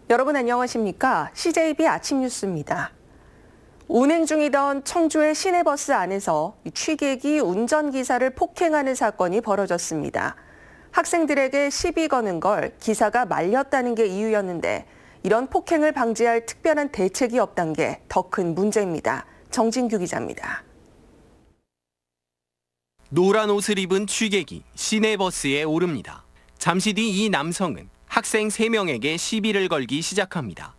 여러분 안녕하십니까? CJB 아침 뉴스입니다. 운행 중이던 청주의 시내버스 안에서 취객이 운전기사를 폭행하는 사건이 벌어졌습니다. 학생들에게 시비 거는 걸 기사가 말렸다는 게 이유였는데 이런 폭행을 방지할 특별한 대책이 없다는 게 더 큰 문제입니다. 정진규 기자입니다. 노란 옷을 입은 취객이 시내버스에 오릅니다. 잠시 뒤 이 남성은 학생 3명에게 시비를 걸기 시작합니다.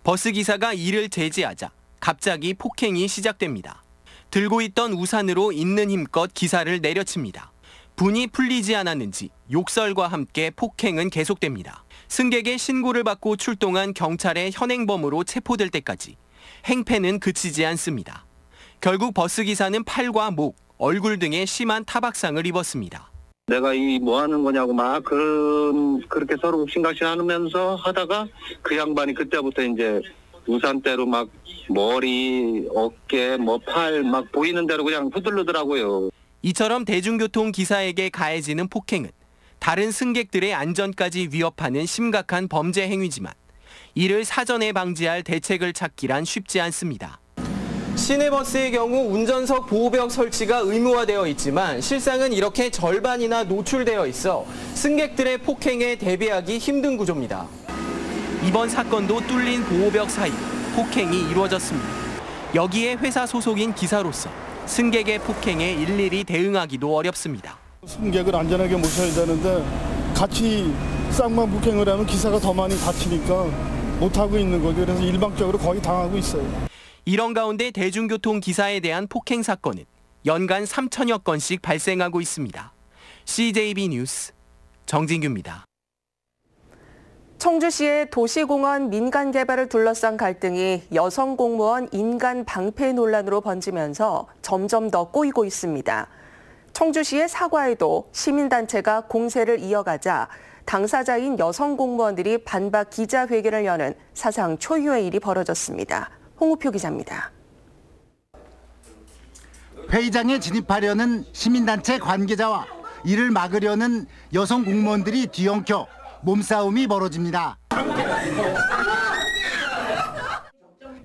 버스기사가 이를 제지하자 갑자기 폭행이 시작됩니다. 들고 있던 우산으로 있는 힘껏 기사를 내려칩니다. 분이 풀리지 않았는지 욕설과 함께 폭행은 계속됩니다. 승객의 신고를 받고 출동한 경찰의 현행범으로 체포될 때까지 행패는 그치지 않습니다. 결국 버스기사는 팔과 목, 얼굴 등에 심한 타박상을 입었습니다. 내가 이 뭐 하는 거냐고 막 그렇게 서로 욱신각신하면서 하다가 그 양반이 그때부터 이제 우산대로 막 머리, 어깨, 팔 막 보이는 대로 그냥 휘두르더라고요. 이처럼 대중교통 기사에게 가해지는 폭행은 다른 승객들의 안전까지 위협하는 심각한 범죄 행위지만 이를 사전에 방지할 대책을 찾기란 쉽지 않습니다. 시내버스의 경우 운전석 보호벽 설치가 의무화되어 있지만 실상은 이렇게 절반이나 노출되어 있어 승객들의 폭행에 대비하기 힘든 구조입니다. 이번 사건도 뚫린 보호벽 사이로 폭행이 이루어졌습니다. 여기에 회사 소속인 기사로서 승객의 폭행에 일일이 대응하기도 어렵습니다. 승객을 안전하게 모셔야 되는데 같이 쌍방 폭행을 하면 기사가 더 많이 다치니까 못하고 있는 거죠. 그래서 일방적으로 거의 당하고 있어요. 이런 가운데 대중교통 기사에 대한 폭행 사건은 연간 3천여 건씩 발생하고 있습니다. CJB 뉴스 정진규입니다. 청주시의 도시공원 민간 개발을 둘러싼 갈등이 여성 공무원 인간 방패 논란으로 번지면서 점점 더 꼬이고 있습니다. 청주시의 사과에도 시민단체가 공세를 이어가자 당사자인 여성 공무원들이 반박 기자회견을 여는 사상 초유의 일이 벌어졌습니다. 홍우표 기자입니다. 회의장에 진입하려는 시민단체 관계자와 이를 막으려는 여성 공무원들이 뒤엉켜 몸싸움이 벌어집니다.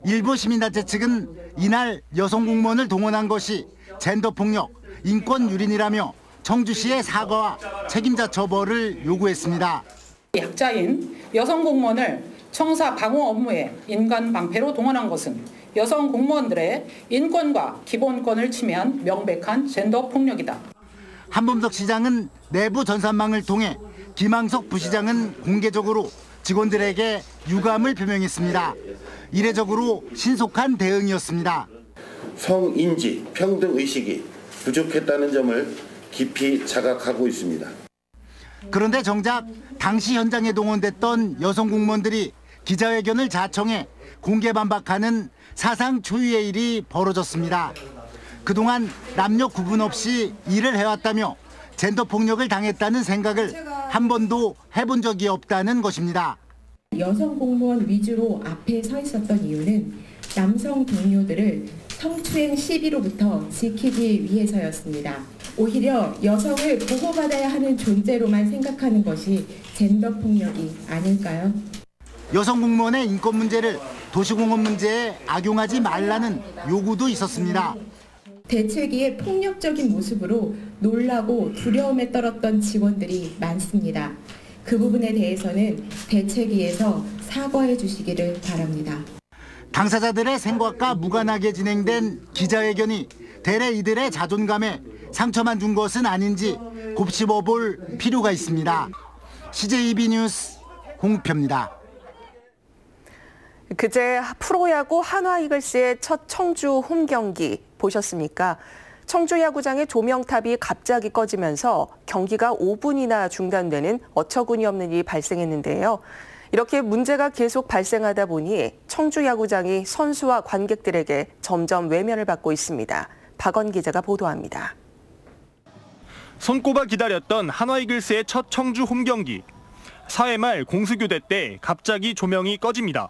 일부 시민단체 측은 이날 여성 공무원을 동원한 것이 젠더폭력, 인권 유린이라며 청주시의 사과와 책임자 처벌을 요구했습니다. 약자인 여성 공무원을 청사 방어 업무에 인간 방패로 동원한 것은 여성 공무원들의 인권과 기본권을 침해한 명백한 젠더 폭력이다. 한범석 시장은 내부 전산망을 통해 김항석 부시장은 공개적으로 직원들에게 유감을 표명했습니다. 이례적으로 신속한 대응이었습니다. 성인지, 평등의식이 부족했다는 점을 깊이 자각하고 있습니다. 그런데 정작 당시 현장에 동원됐던 여성 공무원들이 기자회견을 자청해 공개 반박하는 사상 초유의 일이 벌어졌습니다. 그동안 남녀 구분 없이 일을 해왔다며 젠더 폭력을 당했다는 생각을 한 번도 해본 적이 없다는 것입니다. 여성 공무원 위주로 앞에 서 있었던 이유는 남성 동료들을 성추행 시비로부터 지키기 위해서였습니다. 오히려 여성을 보호받아야 하는 존재로만 생각하는 것이 젠더 폭력이 아닐까요? 여성 공무원의 인권 문제를 도시공원 문제에 악용하지 말라는 요구도 있었습니다. 대책위의 폭력적인 모습으로 놀라고 두려움에 떨었던 직원들이 많습니다. 그 부분에 대해서는 대책위에서 사과해 주시기를 바랍니다. 당사자들의 생각과 무관하게 진행된 기자회견이 대래 이들의 자존감에 상처만 준 것은 아닌지 곱씹어볼 필요가 있습니다. CJB 뉴스 홍표입니다. 그제 프로야구 한화이글스의 첫 청주 홈 경기 보셨습니까? 청주 야구장의 조명탑이 갑자기 꺼지면서 경기가 5분이나 중단되는 어처구니없는 일이 발생했는데요. 이렇게 문제가 계속 발생하다 보니 청주 야구장이 선수와 관객들에게 점점 외면을 받고 있습니다. 박원 기자가 보도합니다. 손꼽아 기다렸던 한화이글스의 첫 청주 홈 경기. 4회 말 공수교대 때 갑자기 조명이 꺼집니다.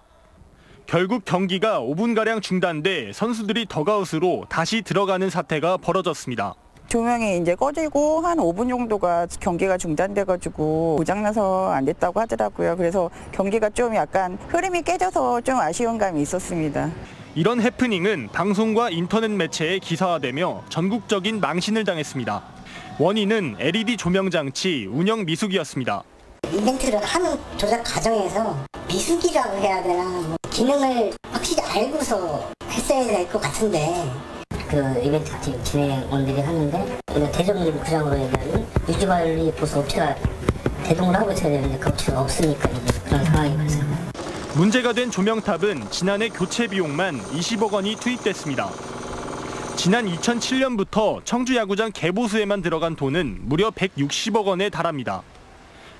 결국 경기가 5분가량 중단돼 선수들이 덕아웃으로 다시 들어가는 사태가 벌어졌습니다. 조명이 이제 꺼지고 한 5분 정도가 경기가 중단돼가지고 고장나서 안 됐다고 하더라고요. 그래서 경기가 좀 약간 흐름이 깨져서 좀 아쉬운 감이 있었습니다. 이런 해프닝은 방송과 인터넷 매체에 기사화되며 전국적인 망신을 당했습니다. 원인은 LED 조명 장치 운영 미숙이었습니다. 이벤트를 하는 조작 과정에서 미숙이라고 해야 되나, 기능을 확실히 알고서 했어야 될 것 같은데, 그 이벤트 같이 진행원들이 하는데 대전길 구장으로 얘기하면 유지관리 보수 업체가 대동을 하고 있어야 되는데 그 업체가 없으니까 그런 상황이 발생합니다. 문제가 된 조명탑은 지난해 교체 비용만 20억 원이 투입됐습니다. 지난 2007년부터 청주 야구장 개보수에만 들어간 돈은 무려 160억 원에 달합니다.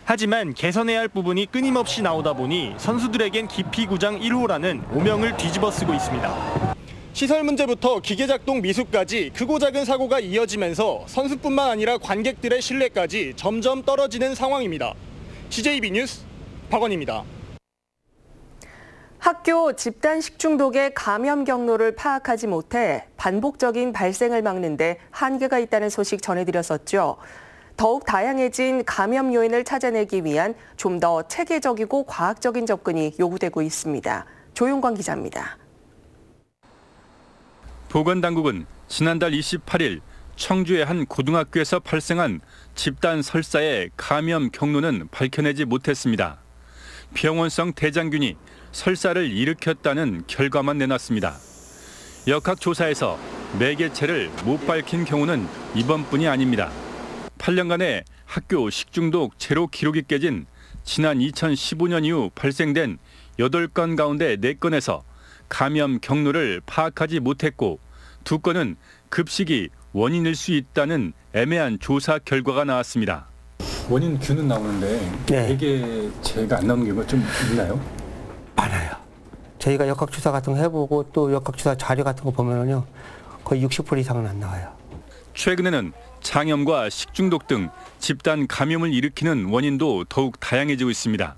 하지만 개선해야 할 부분이 끊임없이 나오다 보니 선수들에겐 기피구장 1호라는 오명을 뒤집어 쓰고 있습니다. 시설 문제부터 기계 작동 미숙까지 크고 작은 사고가 이어지면서 선수뿐만 아니라 관객들의 신뢰까지 점점 떨어지는 상황입니다. CJB 뉴스 박원입니다. 학교 집단 식중독의 감염 경로를 파악하지 못해 반복적인 발생을 막는 데 한계가 있다는 소식 전해드렸었죠. 더욱 다양해진 감염 요인을 찾아내기 위한 좀 더 체계적이고 과학적인 접근이 요구되고 있습니다. 조용광 기자입니다. 보건당국은 지난달 28일 청주의 한 고등학교에서 발생한 집단 설사의 감염 경로는 밝혀내지 못했습니다. 병원성 대장균이 설사를 일으켰다는 결과만 내놨습니다. 역학조사에서 매개체를 못 밝힌 경우는 이번뿐이 아닙니다. 8년간의 학교 식중독 제로 기록이 깨진 지난 2015년 이후 발생된 8건 가운데 4건에서 감염 경로를 파악하지 못했고 2건은 급식이 원인일 수 있다는 애매한 조사 결과가 나왔습니다. 원인 균은 나오는데 매개체가 안 나오는 경우가 좀 있나요? 많아요. 저희가 역학조사 같은 거 해보고 또 역학조사 자료 같은 거 보면은요 거의 60% 이상은 안 나와요. 최근에는 장염과 식중독 등 집단 감염을 일으키는 원인도 더욱 다양해지고 있습니다.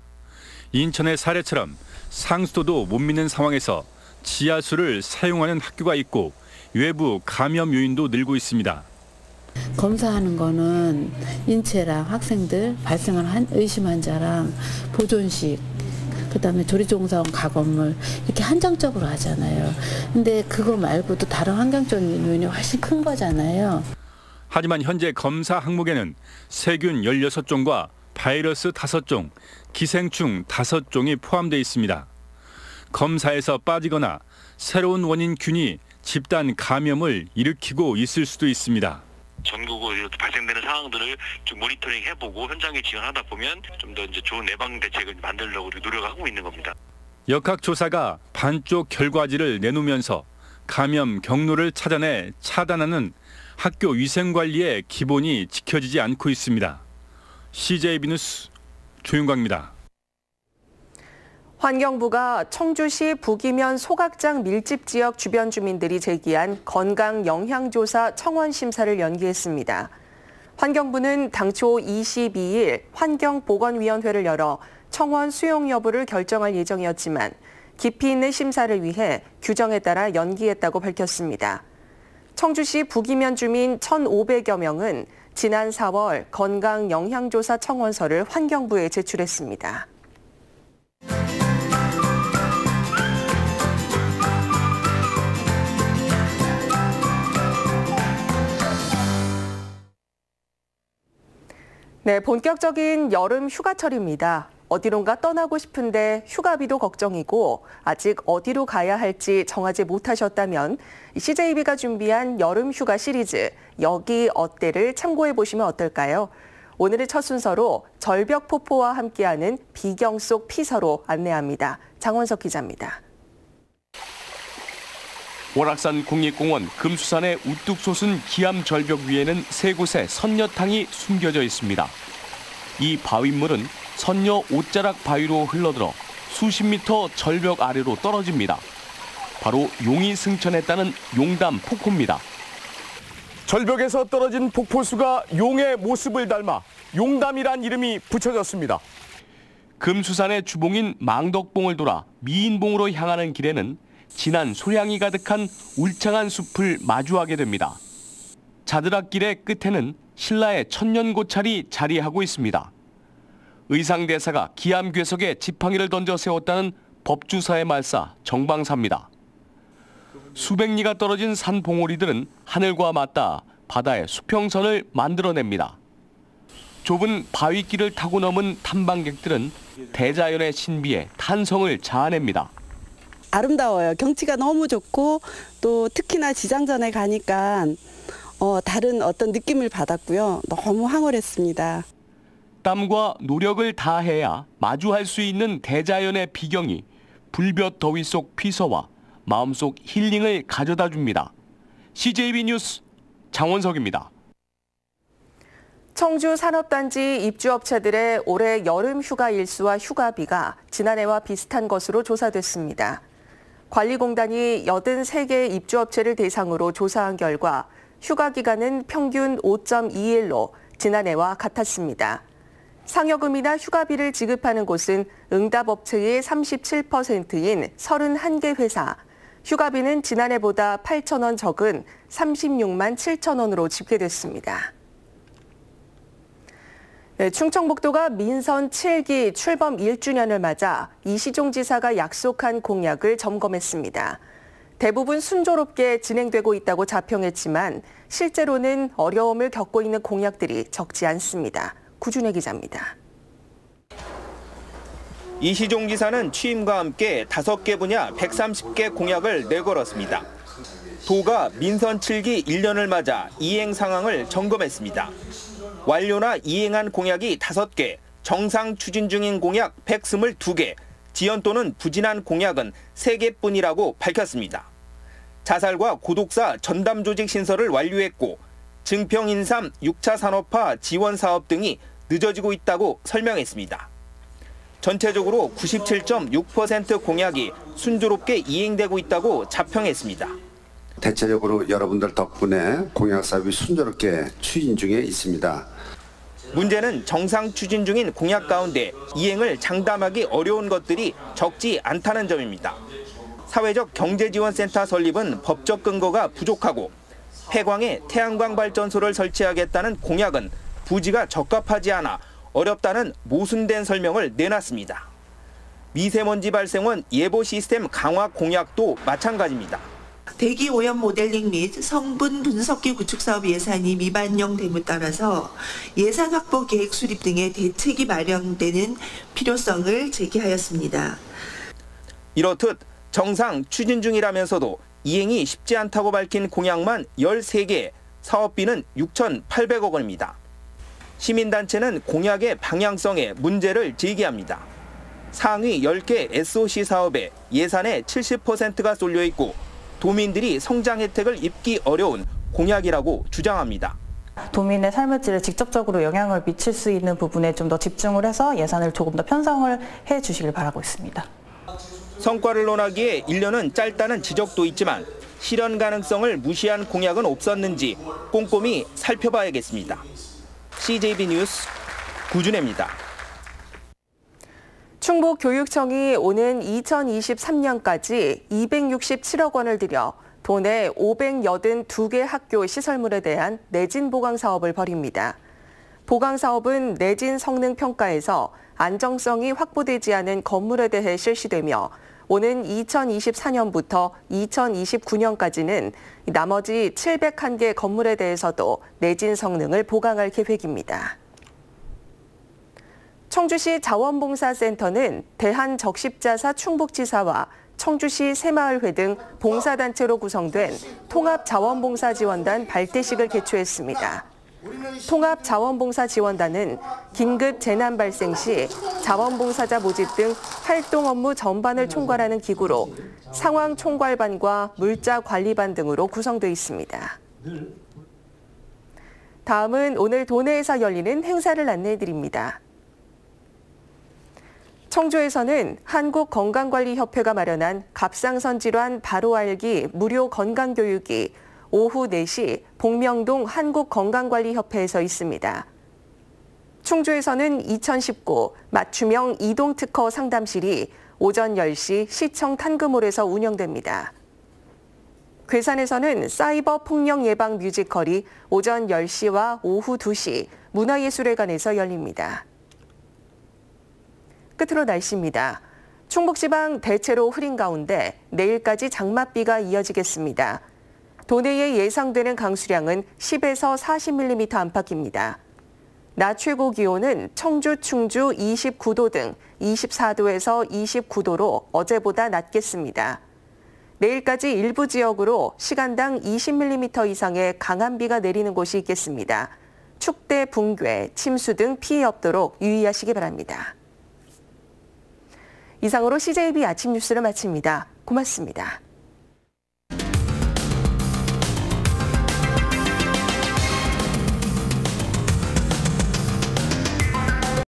인천의 사례처럼 상수도도 못 믿는 상황에서 지하수를 사용하는 학교가 있고 외부 감염 요인도 늘고 있습니다. 검사하는 거는 인체랑 학생들 발생한 의심 환자랑 보존식, 그다음에 조리종사원 가건물 이렇게 한정적으로 하잖아요. 근데 그거 말고도 다른 환경적인 요인이 훨씬 큰 거잖아요. 하지만 현재 검사 항목에는 세균 16종과 바이러스 5종, 기생충 5종이 포함되어 있습니다. 검사에서 빠지거나 새로운 원인 균이 집단 감염을 일으키고 있을 수도 있습니다. 전국으로 이렇게 발생되는 상황들을 좀 모니터링 해보고 현장에 지원하다 보면 좀 더 이제 좋은 예방 대책을 만들려고 노력하고 있는 겁니다. 역학조사가 반쪽 결과지를 내놓으면서 감염 경로를 찾아내 차단하는 학교 위생관리의 기본이 지켜지지 않고 있습니다. CJB 뉴스 조윤광입니다. 환경부가 청주시 북이면 소각장 밀집 지역 주변 주민들이 제기한 건강 영향조사 청원 심사를 연기했습니다. 환경부는 당초 22일 환경보건위원회를 열어 청원 수용 여부를 결정할 예정이었지만 깊이 있는 심사를 위해 규정에 따라 연기했다고 밝혔습니다. 청주시 북이면 주민 1,500여 명은 지난 4월 건강 영향조사 청원서를 환경부에 제출했습니다. 네, 본격적인 여름 휴가철입니다. 어디론가 떠나고 싶은데 휴가비도 걱정이고 아직 어디로 가야 할지 정하지 못하셨다면 CJB가 준비한 여름 휴가 시리즈 여기 어때를 참고해 보시면 어떨까요? 오늘의 첫 순서로 절벽폭포와 함께하는 비경 속 피서로 안내합니다. 장원석 기자입니다. 월악산 국립공원 금수산의 우뚝 솟은 기암 절벽 위에는 세 곳의 선녀탕이 숨겨져 있습니다. 이 바윗물은 선녀 옷자락 바위로 흘러들어 수십 미터 절벽 아래로 떨어집니다. 바로 용이 승천했다는 용담 폭포입니다. 절벽에서 떨어진 폭포수가 용의 모습을 닮아 용담이란 이름이 붙여졌습니다. 금수산의 주봉인 망덕봉을 돌아 미인봉으로 향하는 길에는 진한 소량이 가득한 울창한 숲을 마주하게 됩니다. 자드락길의 끝에는 신라의 천년고찰이 자리하고 있습니다. 의상대사가 기암괴석에 지팡이를 던져 세웠다는 법주사의 말사 정방사입니다. 수백 리가 떨어진 산 봉우리들은 하늘과 맞닿아 바다의 수평선을 만들어냅니다. 좁은 바위길을 타고 넘은 탐방객들은 대자연의 신비에 탄성을 자아냅니다. 아름다워요. 경치가 너무 좋고 또 특히나 지장전에 가니까 다른 어떤 느낌을 받았고요. 너무 황홀했습니다. 땀과 노력을 다해야 마주할 수 있는 대자연의 비경이 불볕 더위 속 피서와 마음속 힐링을 가져다 줍니다. CJB 뉴스 장원석입니다. 청주 산업단지 입주업체들의 올해 여름 휴가 일수와 휴가비가 지난해와 비슷한 것으로 조사됐습니다. 관리공단이 83개 입주업체를 대상으로 조사한 결과 휴가 기간은 평균 5.2일로 지난해와 같았습니다. 상여금이나 휴가비를 지급하는 곳은 응답업체의 37%인 31개 회사, 휴가비는 지난해보다 8,000원 적은 36만 7천 원으로 집계됐습니다. 충청북도가 민선 7기 출범 1주년을 맞아 이시종 지사가 약속한 공약을 점검했습니다. 대부분 순조롭게 진행되고 있다고 자평했지만 실제로는 어려움을 겪고 있는 공약들이 적지 않습니다. 구준혜 기자입니다. 이시종 지사는 취임과 함께 5개 분야 130개 공약을 내걸었습니다. 도가 민선 7기 1년을 맞아 이행 상황을 점검했습니다. 완료나 이행한 공약이 5개, 정상 추진 중인 공약 122개, 지연 또는 부진한 공약은 3개뿐이라고 밝혔습니다. 자살과 고독사 전담 조직 신설을 완료했고 증평 인삼 6차 산업화 지원 사업 등이 늦어지고 있다고 설명했습니다. 전체적으로 97.6% 공약이 순조롭게 이행되고 있다고 자평했습니다. 대체적으로 여러분들 덕분에 공약 사업이 순조롭게 추진 중에 있습니다. 문제는 정상 추진 중인 공약 가운데 이행을 장담하기 어려운 것들이 적지 않다는 점입니다. 사회적 경제지원센터 설립은 법적 근거가 부족하고 폐광에 태양광 발전소를 설치하겠다는 공약은 부지가 적합하지 않아 어렵다는 모순된 설명을 내놨습니다. 미세먼지 발생원 예보 시스템 강화 공약도 마찬가지입니다. 대기 오염 모델링 및 성분 분석기 구축 사업 예산이 미반영됨에 따라서 예산 확보 계획 수립 등의 대책이 마련되는 필요성을 제기하였습니다. 이렇듯 정상 추진 중이라면서도 이행이 쉽지 않다고 밝힌 공약만 13개, 사업비는 6,800억 원입니다. 시민단체는 공약의 방향성에 문제를 제기합니다. 상위 10개 SOC 사업에 예산의 70%가 쏠려 있고 도민들이 성장 혜택을 입기 어려운 공약이라고 주장합니다. 도민의 삶의 질에 직접적으로 영향을 미칠 수 있는 부분에 좀 더 집중을 해서 예산을 조금 더 편성을 해 주시길 바라고 있습니다. 성과를 논하기에 1년은 짧다는 지적도 있지만 실현 가능성을 무시한 공약은 없었는지 꼼꼼히 살펴봐야겠습니다. CJB 뉴스 구준혜입니다. 충북교육청이 오는 2023년까지 267억 원을 들여 도내 582개 학교 시설물에 대한 내진 보강 사업을 벌입니다. 보강 사업은 내진 성능 평가에서 안정성이 확보되지 않은 건물에 대해 실시되며 오는 2024년부터 2029년까지는 나머지 701개 건물에 대해서도 내진 성능을 보강할 계획입니다. 청주시 자원봉사센터는 대한적십자사 충북지사와 청주시 새마을회 등 봉사단체로 구성된 통합자원봉사지원단 발대식을 개최했습니다. 통합자원봉사지원단은 긴급 재난 발생 시 자원봉사자 모집 등 활동 업무 전반을 총괄하는 기구로 상황 총괄반과 물자 관리반 등으로 구성되어 있습니다. 다음은 오늘 도내에서 열리는 행사를 안내해드립니다. 청주에서는 한국건강관리협회가 마련한 갑상선 질환 바로 알기 무료 건강교육이 오후 4시 복명동 한국건강관리협회에서 있습니다. 충주에서는 2019 맞춤형 이동특허 상담실이 오전 10시 시청 탄금홀에서 운영됩니다. 괴산에서는 사이버 폭력 예방 뮤지컬이 오전 10시와 오후 2시 문화예술회관에서 열립니다. 끝으로 날씨입니다. 충북지방 대체로 흐린 가운데 내일까지 장맛비가 이어지겠습니다. 도내에 예상되는 강수량은 10에서 40mm 안팎입니다. 낮 최고 기온은 청주, 충주 29도 등 24도에서 29도로 어제보다 낮겠습니다. 내일까지 일부 지역으로 시간당 20mm 이상의 강한 비가 내리는 곳이 있겠습니다. 축대, 붕괴, 침수 등 피해 없도록 유의하시기 바랍니다. 이상으로 CJB 아침 뉴스를 마칩니다. 고맙습니다.